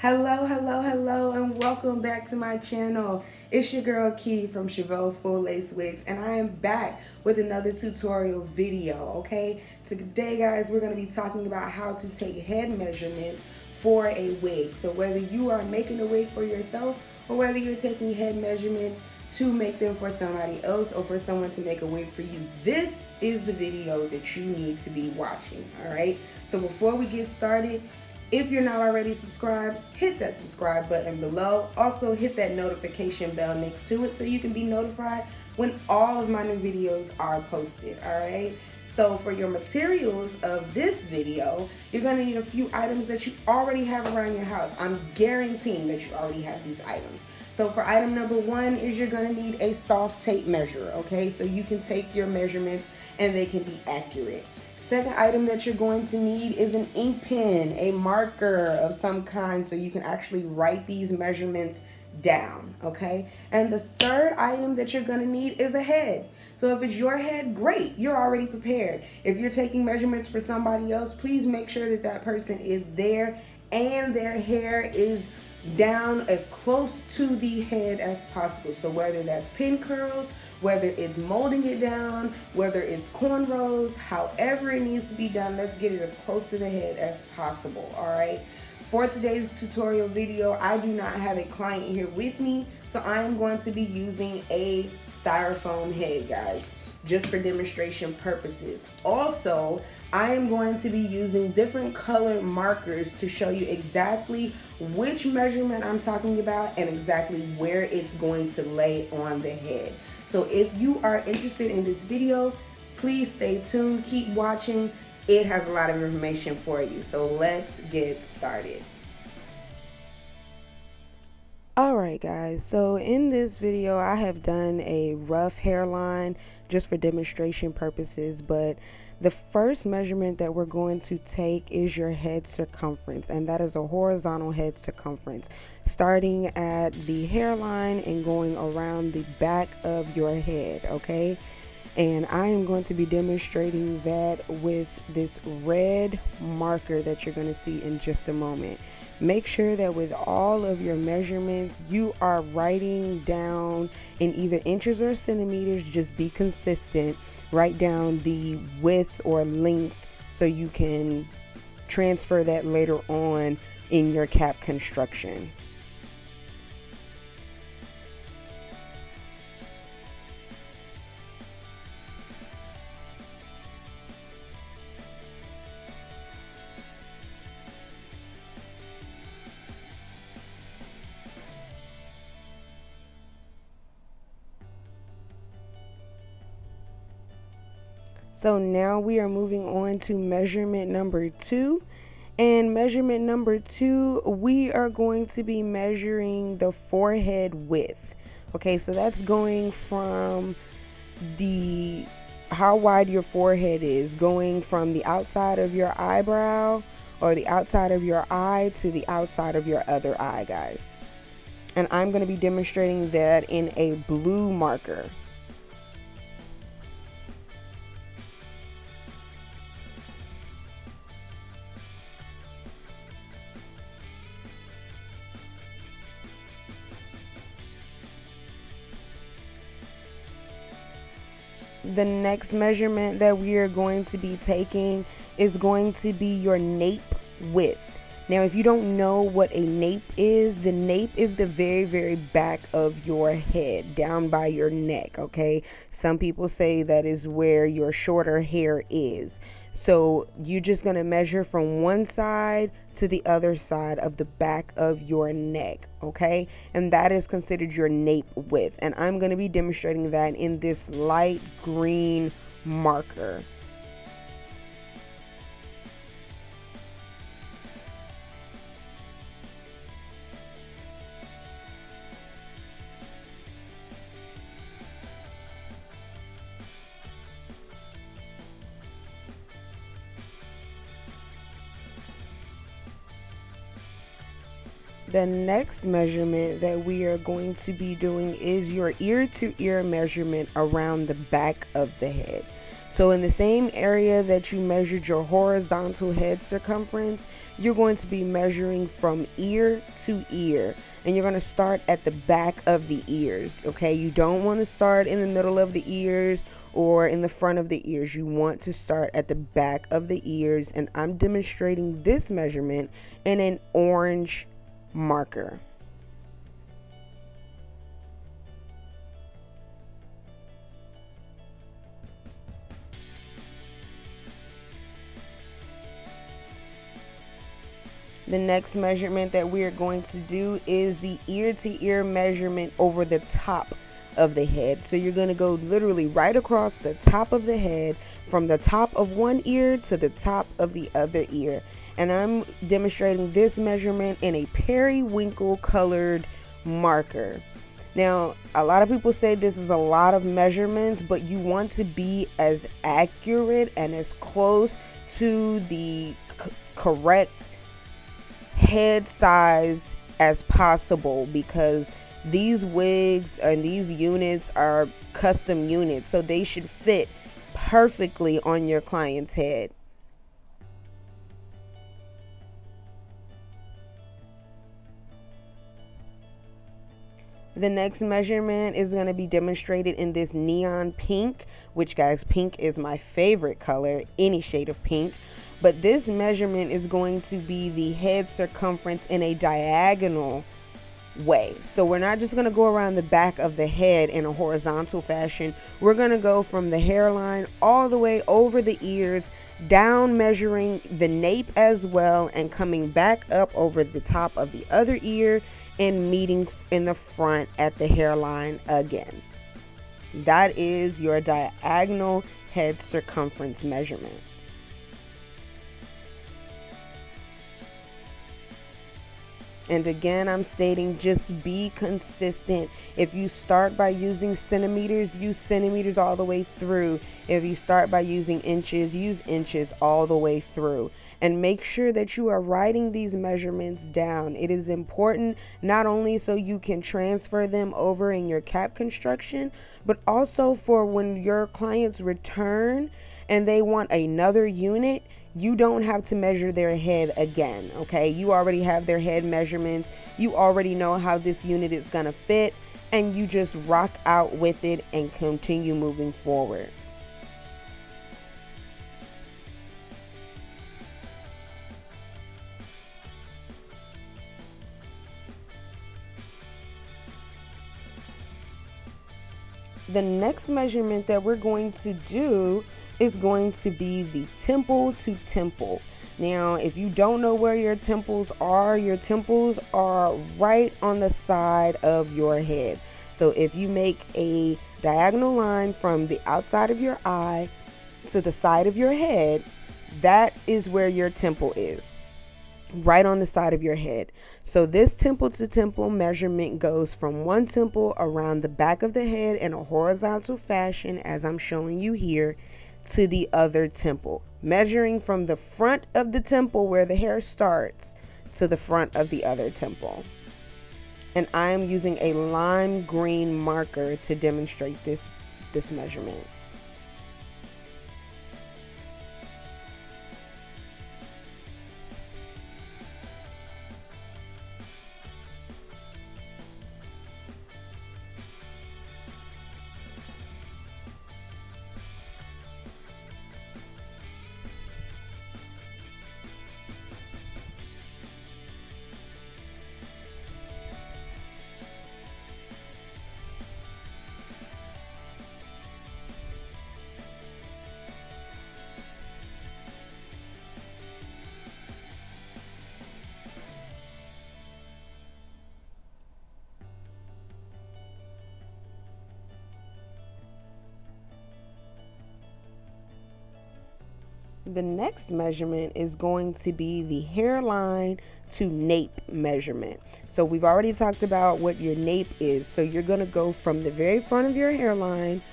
Hello, and welcome back to my channel. It's your girl Key from Chevelle Full Lace Wigs, and I am back with another tutorial video, okay? Today, guys, we're going to be talking about how to take head measurements for a wig. So whether you are making a wig for yourself or whether you're taking head measurements to make them for somebody else or for someone to make a wig for you, this is the video that you need to be watching, all right? So before we get started, if you're not already subscribed, hit that subscribe button below. Also, hit that notification bell next to it so you can be notified when all of my new videos are posted, all right? So for your materials of this video, you're going to need a few items that you already have around your house. I'm guaranteeing that you already have these items. So for item number one is you're going to need a soft tape measure, okay? So you can take your measurements and they can be accurate. Second item that you're going to need is an ink pen, a marker of some kind so you can actually write these measurements down, okay? And the third item that you're gonna need is a head. So if it's your head, great, you're already prepared. If you're taking measurements for somebody else, please make sure that that person is there and their hair is down as close to the head as possible. So whether that's pin curls, whether it's molding it down, whether it's cornrows, however it needs to be done, let's get it as close to the head as possible, all right? For today's tutorial video, I do not have a client here with me, so I am going to be using a styrofoam head, guys, just for demonstration purposes. Also, I am going to be using different colored markers to show you exactly which measurement I'm talking about and exactly where it's going to lay on the head. So if you are interested in this video, please stay tuned, keep watching. It has a lot of information for you. So let's get started. Alright guys, so in this video I have done a rough hairline just for demonstration purposes, but the first measurement that we're going to take is your head circumference, and that is a horizontal head circumference, starting at the hairline and going around the back of your head, okay? And I am going to be demonstrating that with this red marker that you're going to see in just a moment. Make sure that with all of your measurements, you are writing down in either inches or centimeters. Just be consistent. Write down the width or length so you can transfer that later on in your cap construction. So now we are moving on to measurement number 2. And measurement number 2, we are going to be measuring the forehead width. Okay, so that's going from how wide your forehead is, going from the outside of your eyebrow or the outside of your eye to the outside of your other eye, guys. And I'm going to be demonstrating that in a blue marker. The next measurement that we are going to be taking is going to be your nape width. Now, if you don't know what a nape is, the nape is the very back of your head, down by your neck, okay? Some people say that is where your shorter hair is. So you're just going to measure from one side to the other side of the back of your neck, okay? And that is considered your nape width. And I'm going to be demonstrating that in this light green marker. The next measurement that we are going to be doing is your ear to ear measurement around the back of the head. So in the same area that you measured your horizontal head circumference, you're going to be measuring from ear to ear. And you're going to start at the back of the ears, okay? You don't want to start in the middle of the ears or in the front of the ears. You want to start at the back of the ears. And I'm demonstrating this measurement in an orange marker. The next measurement that we are going to do is the ear to ear measurement over the top of the head. So you're going to go literally right across the top of the head from the top of one ear to the top of the other ear. And I'm demonstrating this measurement in a periwinkle colored marker. Now, a lot of people say this is a lot of measurements, but you want to be as accurate and as close to the correct head size as possible, because these wigs and these units are custom units, so they should fit perfectly on your client's head. The next measurement is going to be demonstrated in this neon pink, which, guys, pink is my favorite color, any shade of pink. But this measurement is going to be the head circumference in a diagonal way. So we're not just going to go around the back of the head in a horizontal fashion. We're going to go from the hairline all the way over the ears, down, measuring the nape as well, and coming back up over the top of the other ear and meeting in the front at the hairline again. That is your diagonal head circumference measurement. And again, I'm stating, just be consistent. If you start by using centimeters, use centimeters all the way through. If you start by using inches, use inches all the way through. And make sure that you are writing these measurements down. It is important not only so you can transfer them over in your cap construction, but also for when your clients return and they want another unit, you don't have to measure their head again, okay? You already have their head measurements. You already know how this unit is gonna fit, and you just rock out with it and continue moving forward. The next measurement that we're going to do is going to be the temple to temple. Now, if you don't know where your temples are right on the side of your head. So if you make a diagonal line from the outside of your eye to the side of your head, that is where your temple is, right on the side of your head. So this temple to temple measurement goes from one temple around the back of the head in a horizontal fashion, as I'm showing you here, to the other temple, measuring from the front of the temple where the hair starts to the front of the other temple. And I am using a lime green marker to demonstrate this measurement. The next measurement is going to be the hairline to nape measurement. So we've already talked about what your nape is. So you're going to go from the very front of your hairline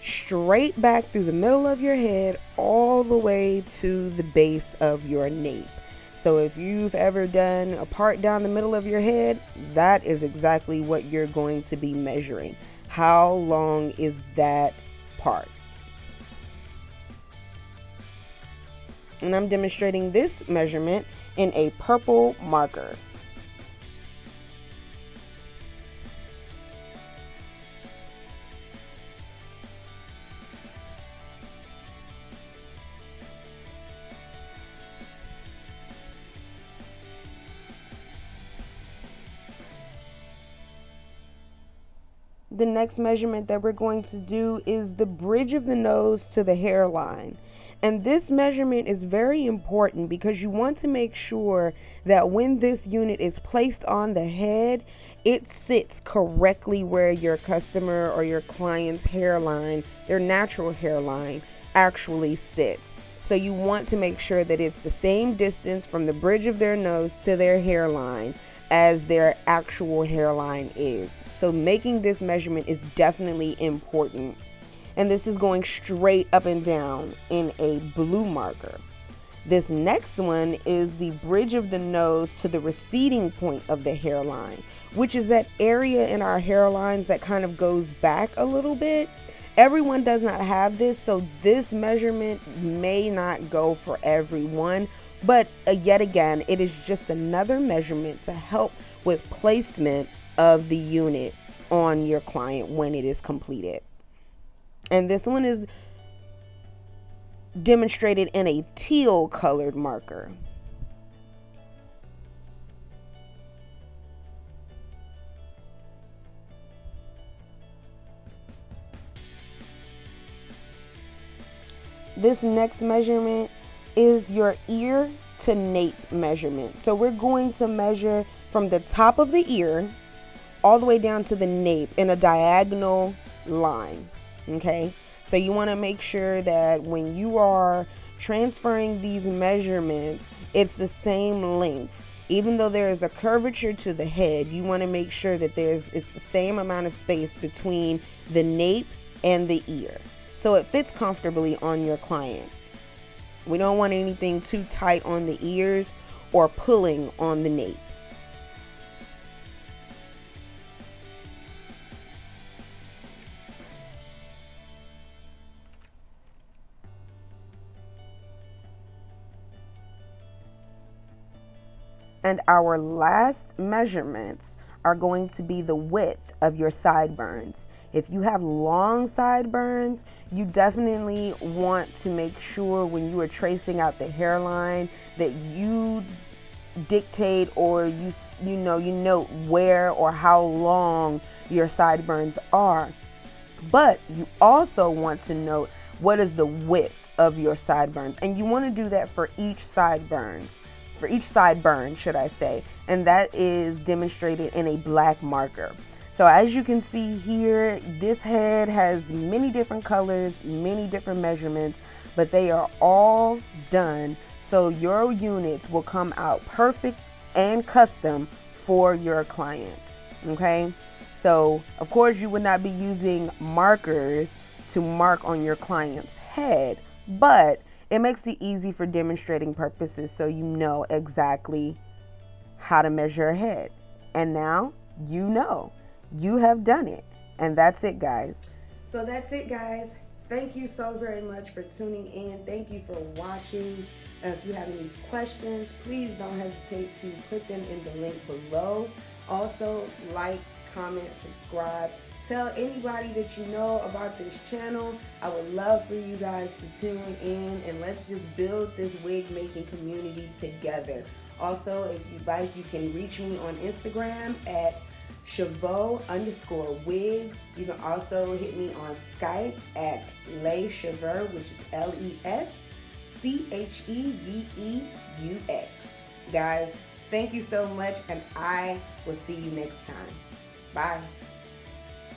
straight back through the middle of your head all the way to the base of your nape. So if you've ever done a part down the middle of your head, that is exactly what you're going to be measuring. How long is that part? And I'm demonstrating this measurement in a purple marker. The next measurement that we're going to do is the bridge of the nose to the hairline. And this measurement is very important because you want to make sure that when this unit is placed on the head, it sits correctly where your customer or your client's hairline, their natural hairline, actually sits. So you want to make sure that it's the same distance from the bridge of their nose to their hairline as their actual hairline is. So making this measurement is definitely important. And this is going straight up and down in a blue marker. This next one is the bridge of the nose to the receding point of the hairline, which is that area in our hairlines that kind of goes back a little bit. Everyone does not have this, so this measurement may not go for everyone. But yet again, it is just another measurement to help with placement of the unit on your client when it is completed. And this one is demonstrated in a teal colored marker. This next measurement is your ear to nape measurement. So we're going to measure from the top of the ear all the way down to the nape in a diagonal line. Okay, so you want to make sure that when you are transferring these measurements, it's the same length. Even though there is a curvature to the head, you want to make sure that it's the same amount of space between the nape and the ear, so it fits comfortably on your client. We don't want anything too tight on the ears or pulling on the nape. And our last measurements are going to be the width of your sideburns. If you have long sideburns, you definitely want to make sure when you are tracing out the hairline that you dictate or you note where or how long your sideburns are. But you also want to note what is the width of your sideburns, and you want to do that for each sideburn, should I say, and that is demonstrated in a black marker. So as you can see here, this head has many different colors, many different measurements, but they are all done so your units will come out perfect and custom for your clients. Okay, so of course you would not be using markers to mark on your client's head, but it makes it easy for demonstrating purposes so you know exactly how to measure a head. And now you have done it. And that's it, guys. So that's it, guys. Thank you so very much for tuning in. Thank you for watching. If you have any questions, please don't hesitate to put them in the link below. Also, like, comment, subscribe. Tell anybody that you know about this channel. I would love for you guys to tune in and let's just build this wig making community together. Also, if you'd like, you can reach me on Instagram at Cheveux_wigs. You can also hit me on Skype at Les Cheveux, which is LESCHEVEUX. Guys, thank you so much, and I will see you next time. Bye.